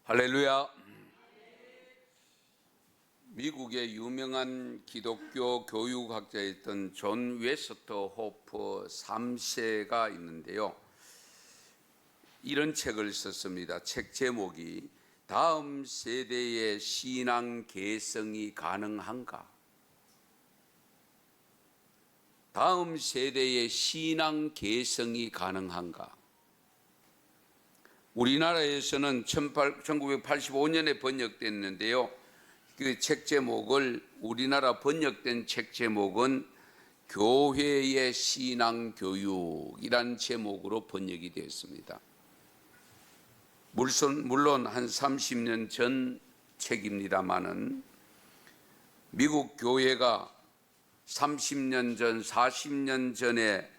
할렐루야. 미국의 유명한 기독교 교육학자였던 존 웨스터 호프 3세가 있는데요. 이런 책을 썼습니다. 책 제목이 다음 세대의 신앙 계승이 가능한가? 다음 세대의 신앙 계승이 가능한가? 우리나라에서는 1985년에 번역됐는데요. 그 책 제목을 우리나라 번역된 책 제목은 교회의 신앙 교육이란 제목으로 번역이 되었습니다. 물론 한 30년 전 책입니다마는 미국 교회가 30년 전, 40년 전에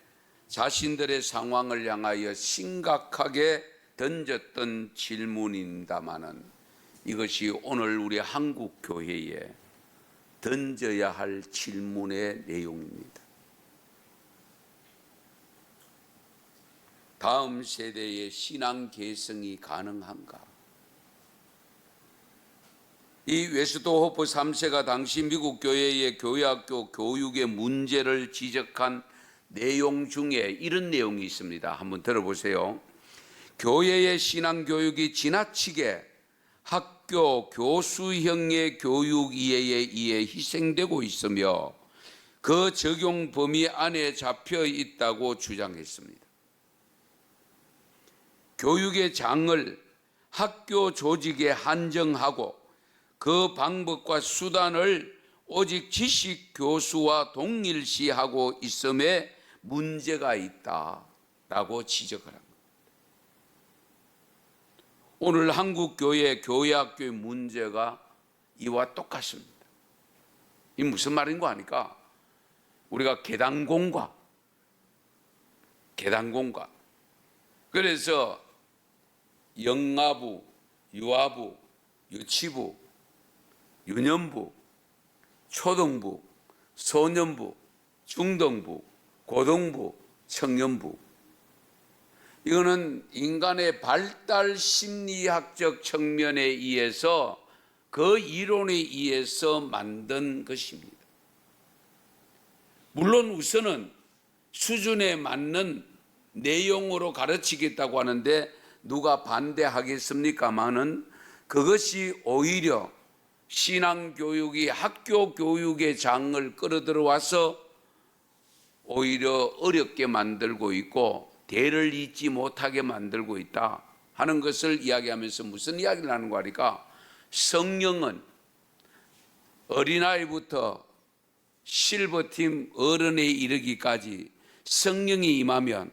자신들의 상황을 향하여 심각하게 던졌던 질문입니다마는 이것이 오늘 우리 한국 교회에 던져야 할 질문의 내용입니다. 다음 세대의 신앙 계승이 가능한가? 이 웨스터 호프 3세가 당시 미국 교회의 교회학교 교육의 문제를 지적한 내용 중에 이런 내용이 있습니다. 한번 들어보세요. 교회의 신앙 교육이 지나치게 학교 교수형의 교육 이해에 의해 희생되고 있으며 그 적용 범위 안에 잡혀 있다고 주장했습니다. 교육의 장을 학교 조직에 한정하고 그 방법과 수단을 오직 지식 교수와 동일시하고 있음에 문제가 있다라고 지적을 합니다. 오늘 한국 교회 교회학교의 문제가 이와 똑같습니다. 이 무슨 말인 거 아니까? 우리가 계단공과 그래서 영아부, 유아부, 유치부, 유년부, 초등부, 소년부, 중등부, 고등부, 청년부, 이거는 인간의 발달 심리학적 측면에 의해서 그 이론에 의해서 만든 것입니다. 물론 우선은 수준에 맞는 내용으로 가르치겠다고 하는데 누가 반대하겠습니까마는 그것이 오히려 신앙교육이 학교 교육의 장을 끌어들어와서 오히려 어렵게 만들고 있고 대를 잇지 못하게 만들고 있다 하는 것을 이야기하면서 무슨 이야기를 하는 거 하니까 성령은 어린아이부터 실버팀 어른에 이르기까지 성령이 임하면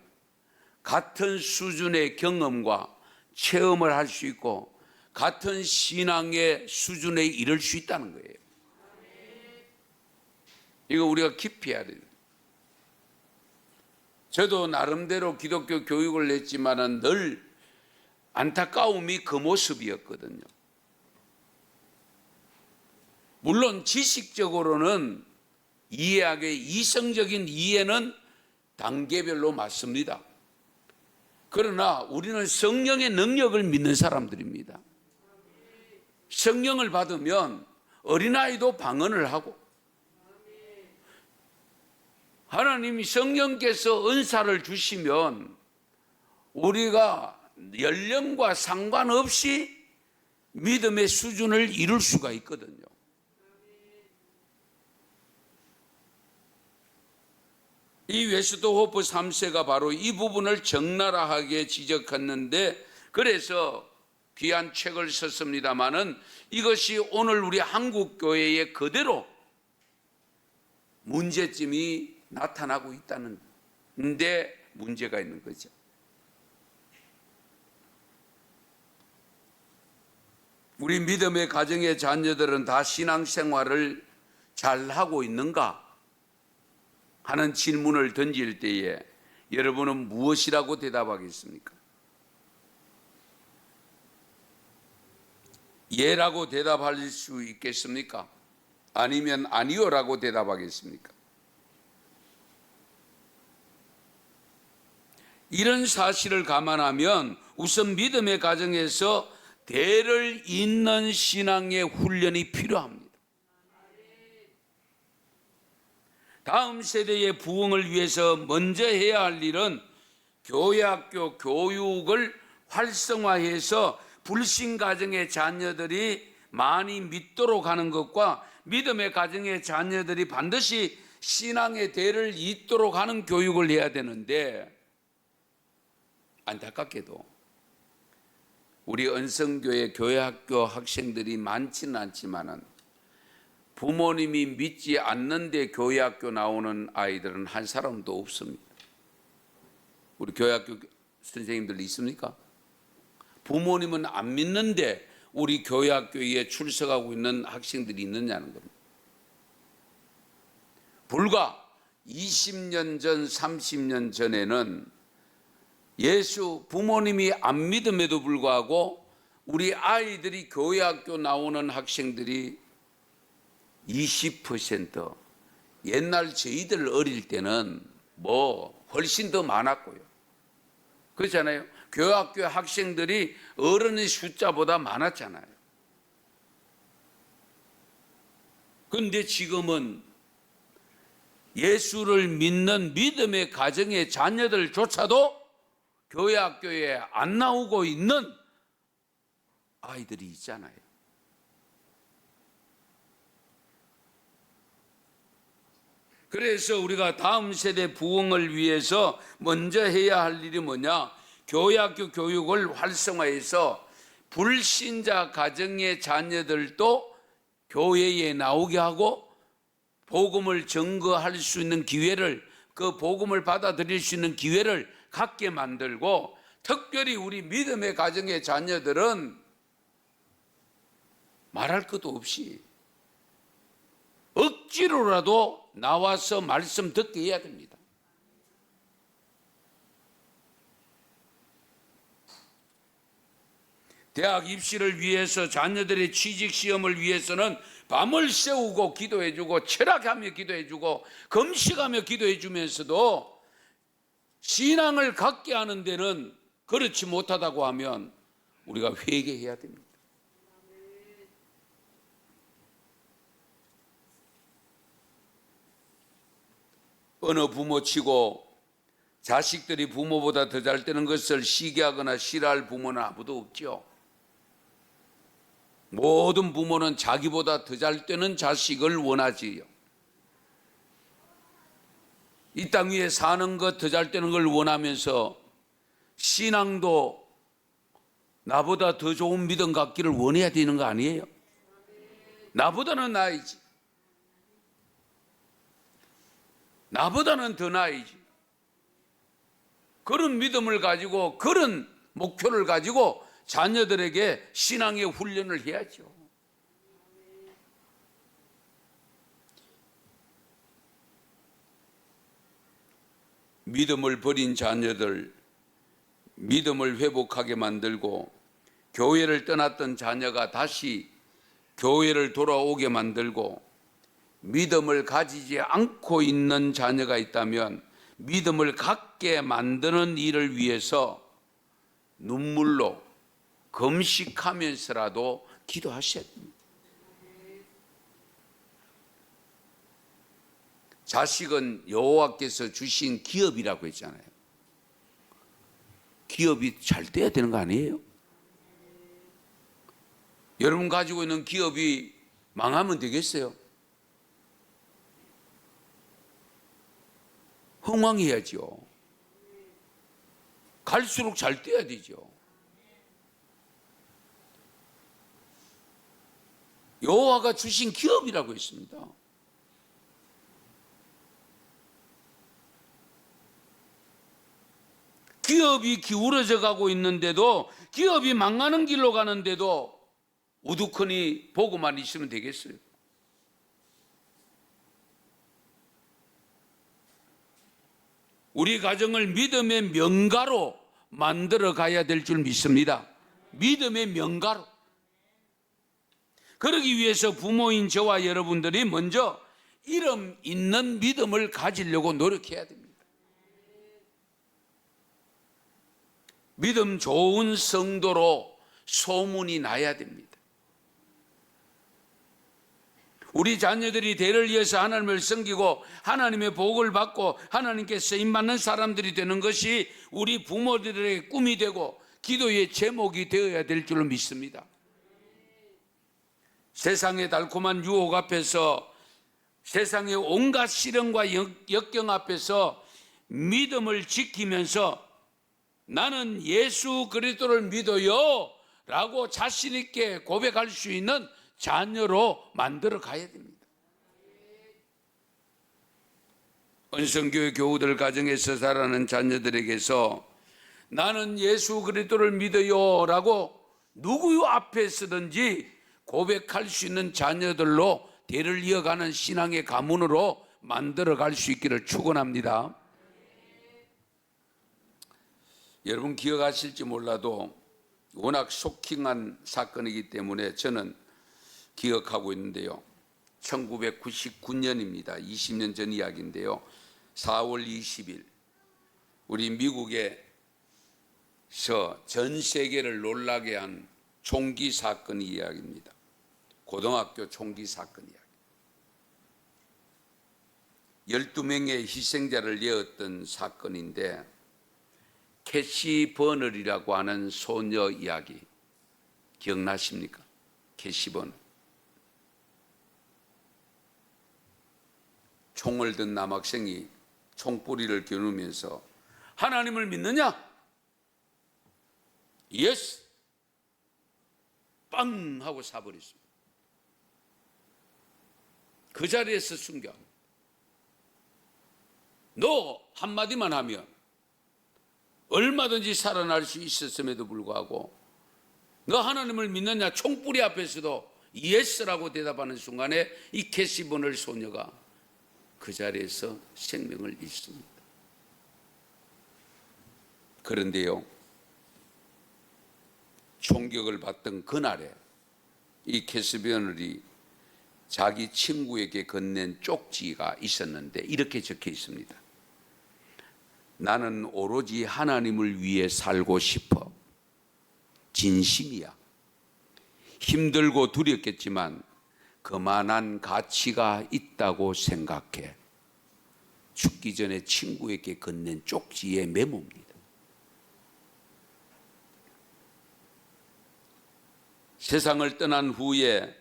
같은 수준의 경험과 체험을 할 수 있고 같은 신앙의 수준에 이를 수 있다는 거예요. 이거 우리가 깊이 해야 돼요. 저도 나름대로 기독교 교육을 냈지만은 늘 안타까움이 그 모습이었거든요. 물론 지식적으로는 이해하기 이성적인 이해는 단계별로 맞습니다. 그러나 우리는 성령의 능력을 믿는 사람들입니다. 성령을 받으면 어린아이도 방언을 하고 하나님이 성령께서 은사를 주시면 우리가 연령과 상관없이 믿음의 수준을 이룰 수가 있거든요. 이 웨스터 호프 3세가 바로 이 부분을 적나라하게 지적했는데 그래서 귀한 책을 썼습니다마는 이것이 오늘 우리 한국 교회에 그대로 문제점이 나타나고 있다는 데 문제가 있는 거죠. 우리 믿음의 가정의 자녀들은 다 신앙생활을 잘 하고 있는가 하는 질문을 던질 때에 여러분은 무엇이라고 대답하겠습니까? 예라고 대답할 수 있겠습니까? 아니면 아니요라고 대답하겠습니까? 이런 사실을 감안하면 우선 믿음의 가정에서 대를 잇는 신앙의 훈련이 필요합니다. 다음 세대의 부흥을 위해서 먼저 해야 할 일은 교회학교 교육을 활성화해서 불신 가정의 자녀들이 많이 믿도록 하는 것과 믿음의 가정의 자녀들이 반드시 신앙의 대를 잇도록 하는 교육을 해야 되는데, 안타깝게도 우리 은성교회 교회학교 학생들이 많지는 않지만은 부모님이 믿지 않는데 교회학교 나오는 아이들은 한 사람도 없습니다. 우리 교회학교 선생님들 있습니까? 부모님은 안 믿는데 우리 교회학교에 출석하고 있는 학생들이 있느냐는 겁니다. 불과 20년 전, 30년 전에는 예수 부모님이 안 믿음에도 불구하고 우리 아이들이 교회학교 나오는 학생들이 20%, 옛날 저희들 어릴 때는 훨씬 더 많았고요. 그렇잖아요. 교회학교 학생들이 어른의 숫자보다 많았잖아요. 그런데 지금은 예수를 믿는 믿음의 가정의 자녀들조차도 교회학교에 안 나오고 있는 아이들이 있잖아요. 그래서 우리가 다음 세대 부흥을 위해서 먼저 해야 할 일이 뭐냐? 교회학교 교육을 활성화해서 불신자 가정의 자녀들도 교회에 나오게 하고 복음을 증거할 수 있는 기회를, 그 복음을 받아들일 수 있는 기회를 갖게 만들고, 특별히 우리 믿음의 가정의 자녀들은 말할 것도 없이 억지로라도 나와서 말씀 듣게 해야 됩니다. 대학 입시를 위해서, 자녀들의 취직 시험을 위해서는 밤을 새우고 기도해주고 철학하며 기도해주고 금식하며 기도해주면서도 신앙을 갖게 하는 데는 그렇지 못하다고 하면 우리가 회개해야 됩니다. 어느 부모치고 자식들이 부모보다 더 잘 되는 것을 시기하거나 싫어할 부모는 아무도 없죠. 모든 부모는 자기보다 더 잘 되는 자식을 원하지요. 이 땅 위에 사는 것, 더 잘 되는 걸 원하면서 신앙도 나보다 더 좋은 믿음 갖기를 원해야 되는 거 아니에요? 나보다는 나이지. 나보다는 더 나이지. 그런 믿음을 가지고, 그런 목표를 가지고 자녀들에게 신앙의 훈련을 해야죠. 믿음을 버린 자녀들, 믿음을 회복하게 만들고, 교회를 떠났던 자녀가 다시 교회를 돌아오게 만들고, 믿음을 가지지 않고 있는 자녀가 있다면 믿음을 갖게 만드는 일을 위해서 눈물로 금식하면서라도 기도하셔야 됩니다. 자식은 여호와께서 주신 기업이라고 했잖아요. 기업이 잘 돼야 되는 거 아니에요? 여러분 가지고 있는 기업이 망하면 되겠어요? 흥왕해야죠. 갈수록 잘 돼야 되죠. 여호와가 주신 기업이라고 했습니다. 기업이 기울어져 가고 있는데도, 기업이 망하는 길로 가는데도 우두커니 보고만 있으면 되겠어요? 우리 가정을 믿음의 명가로 만들어 가야 될 줄 믿습니다. 믿음의 명가로. 그러기 위해서 부모인 저와 여러분들이 먼저 이름 있는 믿음을 가지려고 노력해야 됩니다. 믿음 좋은 성도로 소문이 나야 됩니다. 우리 자녀들이 대를 이어서 하나님을 섬기고 하나님의 복을 받고 하나님께 쓰임받는 사람들이 되는 것이 우리 부모들의 꿈이 되고 기도의 제목이 되어야 될 줄로 믿습니다. 세상의 달콤한 유혹 앞에서, 세상의 온갖 시련과 역경 앞에서 믿음을 지키면서 나는 예수 그리스도를 믿어요 라고 자신 있게 고백할 수 있는 자녀로 만들어 가야 됩니다. 은성교회 교우들 가정에서 자라는 자녀들에게서 나는 예수 그리스도를 믿어요 라고 누구 앞에서든지 고백할 수 있는 자녀들로 대를 이어가는 신앙의 가문으로 만들어 갈 수 있기를 축원합니다. 여러분 기억하실지 몰라도 워낙 쇼킹한 사건이기 때문에 저는 기억하고 있는데요. 1999년입니다. 20년 전 이야기인데요. 4월 20일 우리 미국에서 전 세계를 놀라게 한 총기 사건 이야기입니다. 고등학교 총기 사건 이야기. 12명의 희생자를 내었던 사건인데 캐시 버널이라고 하는 소녀 이야기 기억나십니까? 캐시 버널. 총을 든 남학생이 총뿌리를 겨누면서 하나님을 믿느냐? 예스! 빵! 하고 쏴버렸습니다. 그 자리에서 숨겨. 너 한마디만 하면 얼마든지 살아날 수 있었음에도 불구하고 너 하나님을 믿느냐? 총뿌리 앞에서도 예스라고 대답하는 순간에 이 캐시 버널 소녀가 그 자리에서 생명을 잃습니다. 그런데요, 총격을 받던 그날에 이 캐시 버널이 자기 친구에게 건넨 쪽지가 있었는데 이렇게 적혀 있습니다. 나는 오로지 하나님을 위해 살고 싶어. 진심이야. 힘들고 두렵겠지만 그만한 가치가 있다고 생각해. 죽기 전에 친구에게 건넨 쪽지의 메모입니다. 세상을 떠난 후에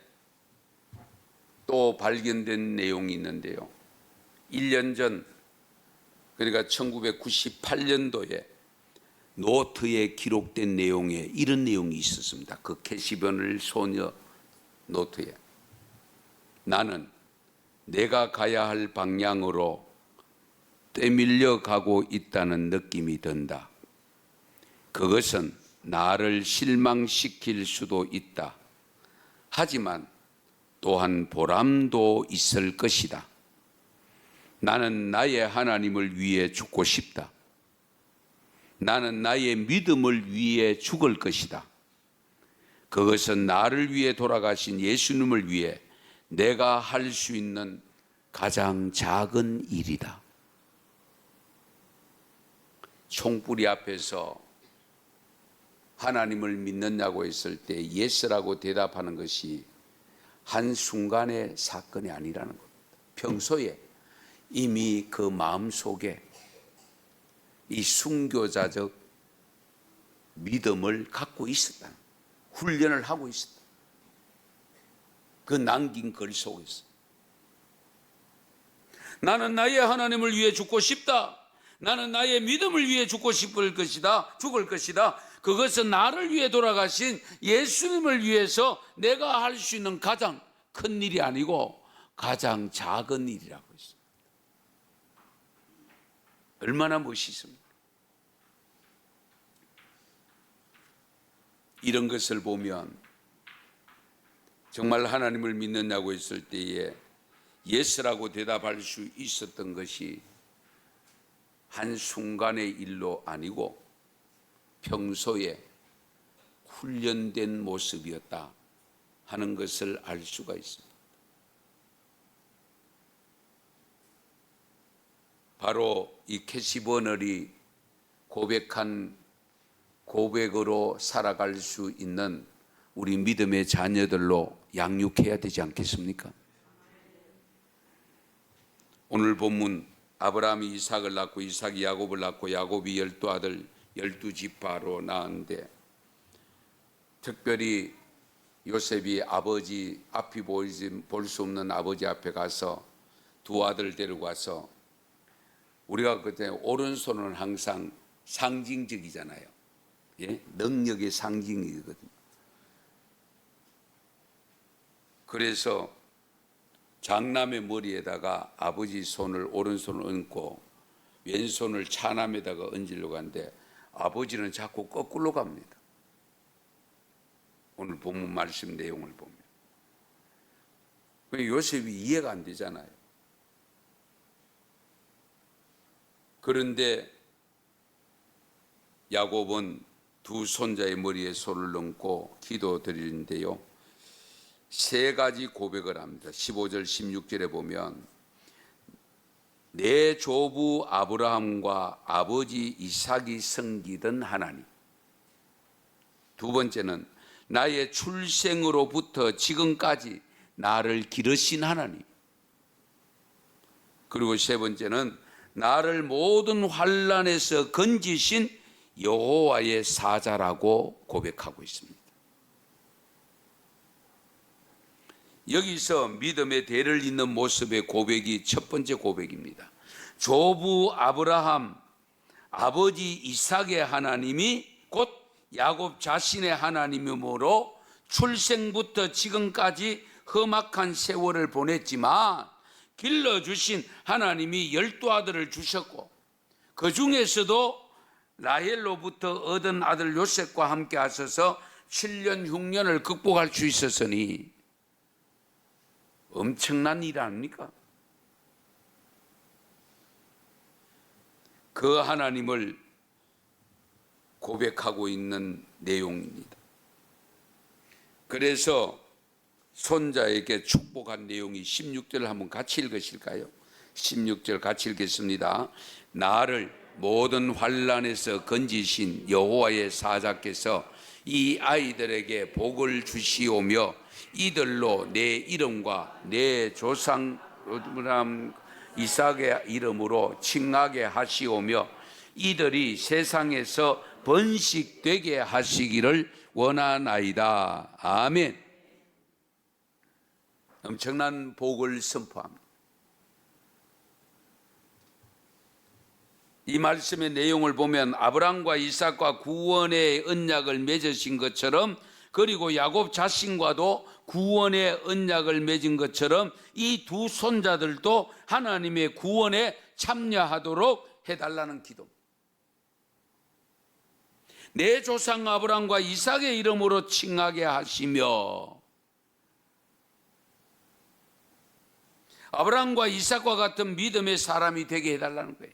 또 발견된 내용이 있는데요. 1년 전, 그러니까 1998년도에 노트에 기록된 내용에 이런 내용이 있었습니다. 그 캐시 버널 소녀 노트에. 나는 내가 가야 할 방향으로 떼밀려 가고 있다는 느낌이 든다. 그것은 나를 실망시킬 수도 있다. 하지만 또한 보람도 있을 것이다. 나는 나의 하나님을 위해 죽고 싶다. 나는 나의 믿음을 위해 죽을 것이다. 그것은 나를 위해 돌아가신 예수님을 위해 내가 할 수 있는 가장 작은 일이다. 총뿌리 앞에서 하나님을 믿느냐고 했을 때 예스라고 대답하는 것이 한순간의 사건이 아니라는 겁니다. 평소에 이미 그 마음속에 이 순교자적 믿음을 갖고 있었다. 훈련을 하고 있었다. 그 남긴 글 속에서 나는 나의 하나님을 위해 죽고 싶다. 나는 나의 믿음을 위해 죽고 싶을 것이다. 죽을 것이다. 그것은 나를 위해 돌아가신 예수님을 위해서 내가 할 수 있는 가장 큰 일이 아니고 가장 작은 일이라고 했습니다. 얼마나 멋있습니까? 이런 것을 보면 정말 하나님을 믿느냐고 했을 때에 예스라고 대답할 수 있었던 것이 한순간의 일로 아니고 평소에 훈련된 모습이었다 하는 것을 알 수가 있습니다. 바로 이 캐시 버널이 고백한 고백으로 살아갈 수 있는 우리 믿음의 자녀들로 양육해야 되지 않겠습니까? 오늘 본문 아브라함이 이삭을 낳고 이삭이 야곱을 낳고 야곱이 12아들 12지파로 낳았는데, 특별히 요셉이 아버지 앞이 볼 수 없는 아버지 앞에 가서 두 아들 데리고 와서, 우리가 그때 오른손은 항상 상징적이잖아요. 예? 능력의 상징이거든요. 그래서 장남의 머리에다가 아버지 손을 오른손을 얹고 왼손을 차남에다가 얹으려고 하는데 아버지는 자꾸 거꾸로 갑니다. 오늘 본문 말씀 내용을 보면 요셉이 이해가 안 되잖아요. 그런데 야곱은 두 손자의 머리에 손을 얹고 기도드리는데요, 세 가지 고백을 합니다. 15절 16절에 보면 내 조부 아브라함과 아버지 이삭이 섬기던 하나님, 두 번째는 나의 출생으로부터 지금까지 나를 기르신 하나님, 그리고 세 번째는 나를 모든 환난에서 건지신 여호와의 사자라고 고백하고 있습니다. 여기서 믿음의 대를 잇는 모습의 고백이 첫 번째 고백입니다. 조부 아브라함, 아버지 이삭의 하나님이 곧 야곱 자신의 하나님이므로 출생부터 지금까지 험악한 세월을 보냈지만 길러주신 하나님이 12아들을 주셨고, 그 중에서도 라헬로부터 얻은 아들 요셉과 함께 하셔서 7년 흉년을 극복할 수 있었으니 엄청난 일 아닙니까? 그 하나님을 고백하고 있는 내용입니다. 그래서 손자에게 축복한 내용이 16절을 한번 같이 읽으실까요? 16절 같이 읽겠습니다. 나를 모든 환난에서 건지신 여호와의 사자께서 이 아이들에게 복을 주시오며 이들로 내 이름과 내 조상 아브라함 이삭의 이름으로 칭하게 하시오며 이들이 세상에서 번식되게 하시기를 원하나이다. 아멘. 엄청난 복을 선포합니다. 이 말씀의 내용을 보면 아브라함과 이삭과 구원의 언약을 맺으신 것처럼, 그리고 야곱 자신과도 구원의 언약을 맺은 것처럼 이 두 손자들도 하나님의 구원에 참여하도록 해달라는 기도. 내 조상 아브라함과 이삭의 이름으로 칭하게 하시며, 아브라함과 이삭과 같은 믿음의 사람이 되게 해달라는 거예요.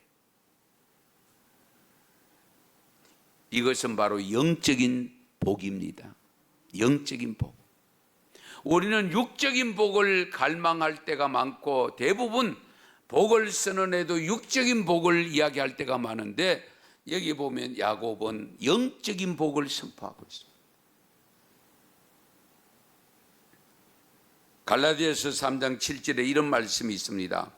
이것은 바로 영적인 복입니다. 영적인 복. 우리는 육적인 복을 갈망할 때가 많고, 대부분 복을 선언해도 육적인 복을 이야기할 때가 많은데, 여기 보면 야곱은 영적인 복을 선포하고 있습니다. 갈라디아서 3장 7절에 이런 말씀이 있습니다.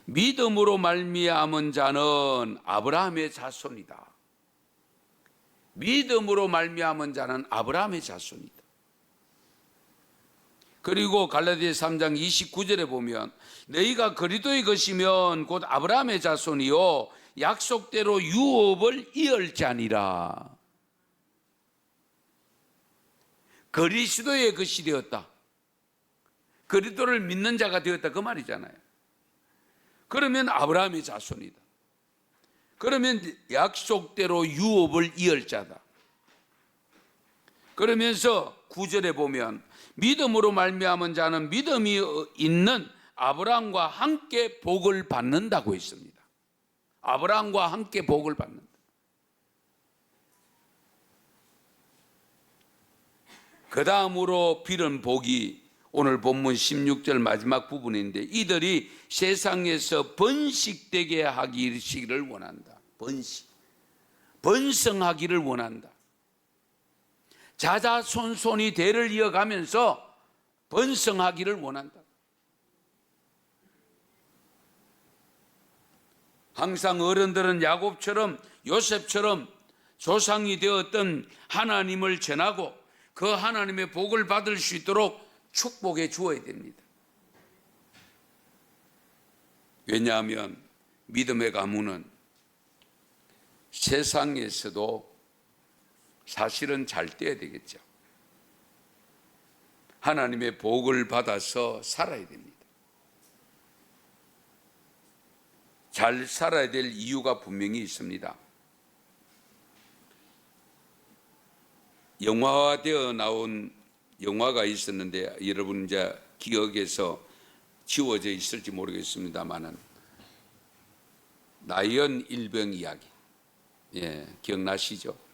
믿음으로 말미암은 자는 아브라함의 자손이다. 믿음으로 말미암은 자는 아브라함의 자손이다. 그리고 갈라디아 3장 29절에 보면 너희가 그리스도의 것이면 곧 아브라함의 자손이요 약속대로 유업을 이을 자니라. 그리스도의 것이 되었다. 그리스도를 믿는 자가 되었다, 그 말이잖아요. 그러면 아브라함의 자손이다. 그러면 약속대로 유업을 이을 자다. 그러면서 9절에 보면 믿음으로 말미암은 자는 믿음이 있는 아브라함과 함께 복을 받는다고 했습니다. 아브라함과 함께 복을 받는다. 그 다음으로 빌은 복이 오늘 본문 16절 마지막 부분인데, 이들이 세상에서 번식되게 하기를 원한다. 번성하기를 원한다. 자자손손이 대를 이어가면서 번성하기를 원한다. 항상 어른들은 야곱처럼 요셉처럼 조상이 되었던 하나님을 전하고 그 하나님의 복을 받을 수 있도록 축복해 주어야 됩니다. 왜냐하면 믿음의 가문은 세상에서도 사실은 잘 돼야 되겠죠. 하나님의 복을 받아서 살아야 됩니다. 잘 살아야 될 이유가 분명히 있습니다. 영화화되어 나온 영화가 있었는데 여러분 이제 기억에서 지워져 있을지 모르겠습니다만은 라이언 일병 이야기, 기억나시죠?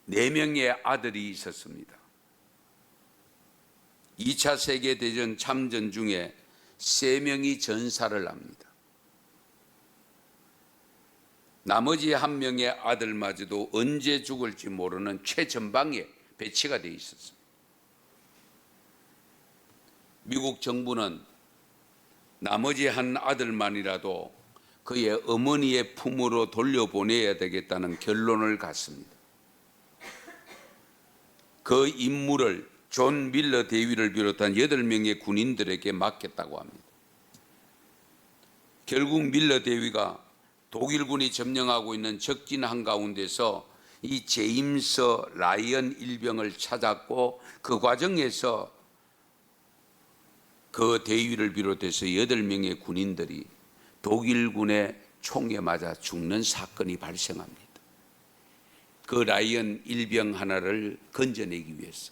4명의 아들이 있었습니다. 2차 세계대전 참전 중에 3명이 전사를 합니다. 나머지 1명의 아들마저도 언제 죽을지 모르는 최전방에 배치가 되어 있었습니다. 미국 정부는 나머지 한 아들만이라도 그의 어머니의 품으로 돌려보내야 되겠다는 결론을 갖습니다. 그 임무를 존 밀러 대위를 비롯한 8명의 군인들에게 맡겼다고 합니다. 결국 밀러 대위가 독일군이 점령하고 있는 적진 한가운데서 이 제임스 라이언 일병을 찾았고 그 과정에서 그 대위를 비롯해서 8명의 군인들이 독일군의 총에 맞아 죽는 사건이 발생합니다. 그 라이언 일병 하나를 건져내기 위해서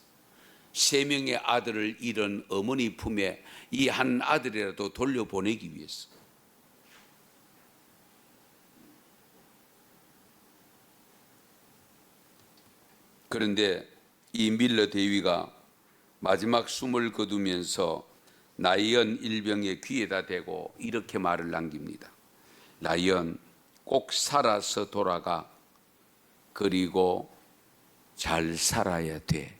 3명의 아들을 잃은 어머니 품에 이 한 아들이라도 돌려보내기 위해서 그런데 이 밀러 대위가 마지막 숨을 거두면서 라이언 일병의 귀에다 대고 이렇게 말을 남깁니다. 라이언, 꼭 살아서 돌아가. 그리고 잘 살아야 돼.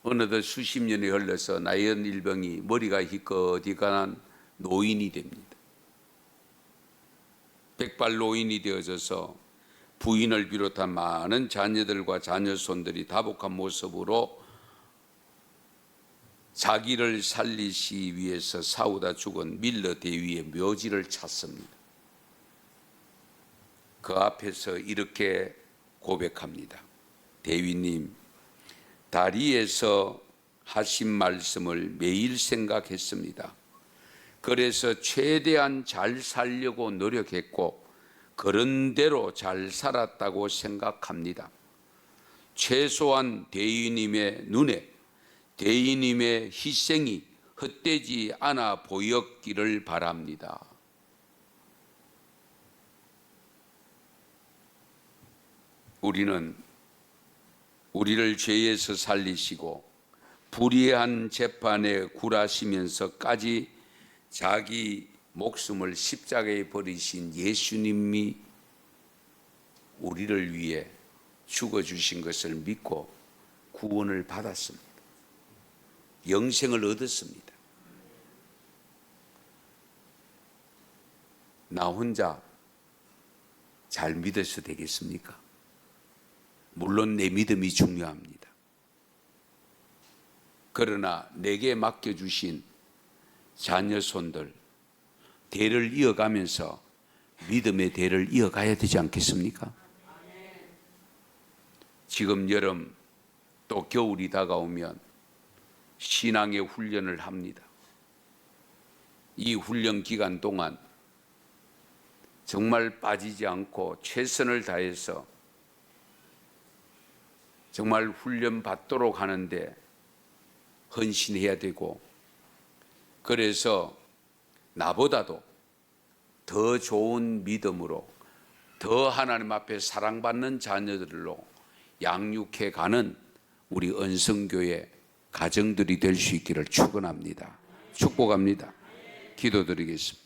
어느덧 수십 년이 흘러서 라이언 일병이 머리가 희끗희끗한 노인이 됩니다. 백발 노인이 되어져서 부인을 비롯한 많은 자녀들과 자녀손들이 다복한 모습으로 자기를 살리기 위해서 싸우다 죽은 밀러 대위의 묘지를 찾습니다. 그 앞에서 이렇게 고백합니다. 대위님, 다리에서 하신 말씀을 매일 생각했습니다. 그래서 최대한 잘 살려고 노력했고 그런 대로 잘 살았다고 생각합니다. 최소한 대위님의 눈에 대위님의 희생이 헛되지 않아 보였기를 바랍니다. 우리는 우리를 죄에서 살리시고 불의한 재판에 굴하시면서까지 자기 목숨을 십자가에 버리신 예수님이 우리를 위해 죽어주신 것을 믿고 구원을 받았습니다. 영생을 얻었습니다. 나 혼자 잘 믿어서 되겠습니까? 물론 내 믿음이 중요합니다. 그러나 내게 맡겨주신 자녀손들 대를 이어가면서 믿음의 대를 이어가야 되지 않겠습니까? 지금 여름 또 겨울이 다가오면 신앙의 훈련을 합니다. 이 훈련 기간 동안 정말 빠지지 않고 최선을 다해서 정말 훈련 받도록 하는데 헌신해야 되고, 그래서 나보다도 더 좋은 믿음으로 더 하나님 앞에 사랑받는 자녀들로 양육해 가는 우리 언성교회 가정들이 될 수 있기를 축원합니다. 축복합니다. 기도드리겠습니다.